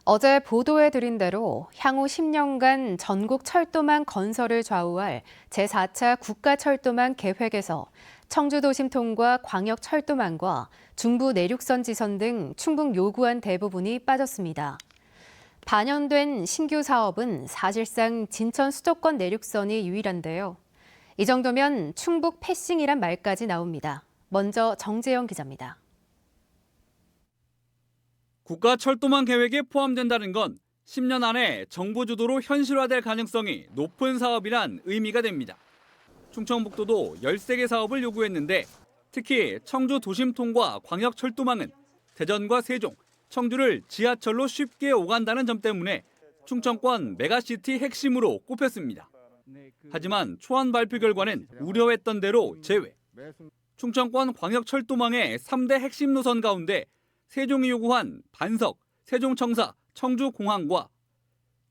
어제 보도해드린 대로 향후 10년간 전국 철도망 건설을 좌우할 제4차 국가철도망 계획에서 청주도심통과 광역철도망과 중부 내륙선 지선 등 충북 요구안 대부분이 빠졌습니다. 반영된 신규 사업은 사실상 진천 수도권 내륙선이 유일한데요. 이 정도면 충북 패싱이란 말까지 나옵니다. 먼저 정재영 기자입니다. 국가철도망 계획에 포함된다는 건 10년 안에 정부 주도로 현실화될 가능성이 높은 사업이란 의미가 됩니다. 충청북도도 13개 사업을 요구했는데 특히 청주 도심통과 광역철도망은 대전과 세종, 청주를 지하철로 쉽게 오간다는 점 때문에 충청권 메가시티 핵심으로 꼽혔습니다. 하지만 초안 발표 결과는 우려했던 대로 제외. 충청권 광역철도망의 3대 핵심 노선 가운데 세종이 요구한 반석, 세종청사, 청주공항과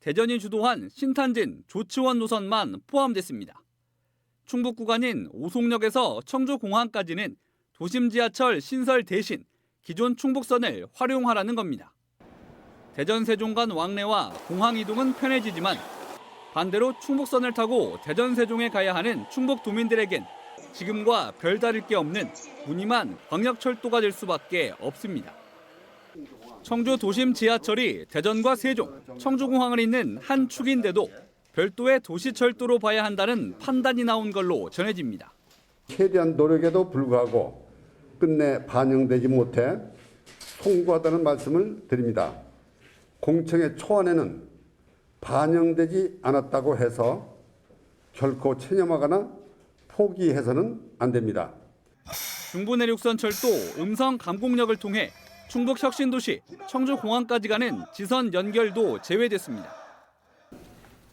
대전이 주도한 신탄진, 조치원 노선만 포함됐습니다. 충북 구간인 오송역에서 청주공항까지는 도심 지하철 신설 대신 기존 충북선을 활용하라는 겁니다. 대전 세종 간 왕래와 공항 이동은 편해지지만 반대로 충북선을 타고 대전 세종에 가야 하는 충북 도민들에겐 지금과 별다를 게 없는 무늬만 광역철도가 될 수밖에 없습니다. 청주 도심 지하철이 대전과 세종, 청주공항을 잇는 한 축인데도 별도의 도시철도로 봐야 한다는 판단이 나온 걸로 전해집니다. 최대한 노력에도 불구하고 끝내 반영되지 못해 송구하다는 말씀을 드립니다. 공청회 초안에는 반영되지 않았다고 해서 결코 체념하거나 포기해서는 안 됩니다. 중부 내륙선 철도 음성 감곡역을 통해 충북 혁신도시 청주공항까지 가는 지선 연결도 제외됐습니다.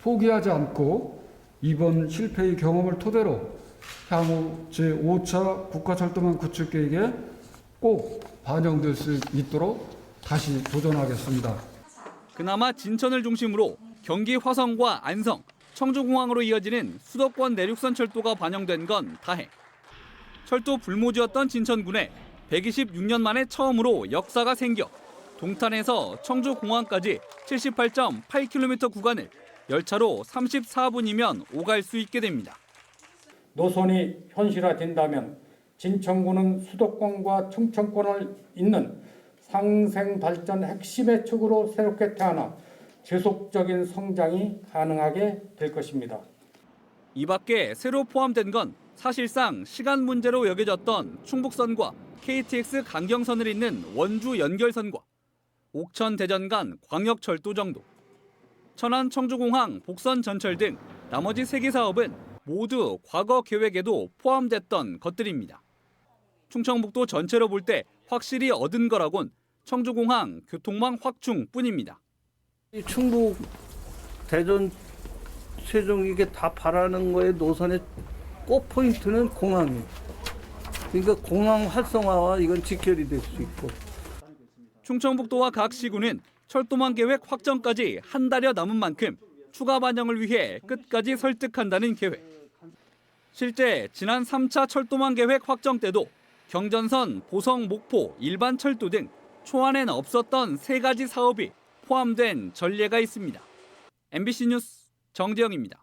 포기하지 않고 이번 실패의 경험을 토대로 향후 제5차 국가철도망 구축 계획에 꼭 반영될 수 있도록 다시 도전하겠습니다. 그나마 진천을 중심으로 경기 화성과 안성, 청주공항으로 이어지는 수도권 내륙선 철도가 반영된 건 다행. 철도 불모지였던 진천군에 126년 만에 처음으로 역사가 생겨 동탄에서 청주공항까지 78.8km 구간을 열차로 34분이면 오갈 수 있게 됩니다. 노선이 현실화된다면 진천군은 수도권과 충청권을 잇는 상생 발전 핵심의 축으로 새롭게 태어나 지속적인 성장이 가능하게 될 것입니다. 이 밖에 새로 포함된 건 사실상 시간 문제로 여겨졌던 충북선과 KTX 강경선을 잇는 원주 연결선과 옥천 대전 간 광역철도 정도. 천안 청주공항 복선 전철 등 나머지 3개 사업은 모두 과거 계획에도 포함됐던 것들입니다. 충청북도 전체로 볼 때 확실히 얻은 거라곤 청주공항 교통망 확충뿐입니다. 충북, 대전, 세종 이게 다 바라는 거에 노선의 꼭 포인트는 공항이에요. 그러니까 공항 활성화와 이건 직결이 될 수 있고. 충청북도와 각 시군은 철도망 계획 확정까지 한 달여 남은 만큼 추가 반영을 위해 끝까지 설득한다는 계획. 실제 지난 3차 철도망 계획 확정 때도 경전선, 보성, 목포, 일반 철도 등 초안엔 없었던 3가지 사업이 포함된 전례가 있습니다. MBC 뉴스 정재영입니다.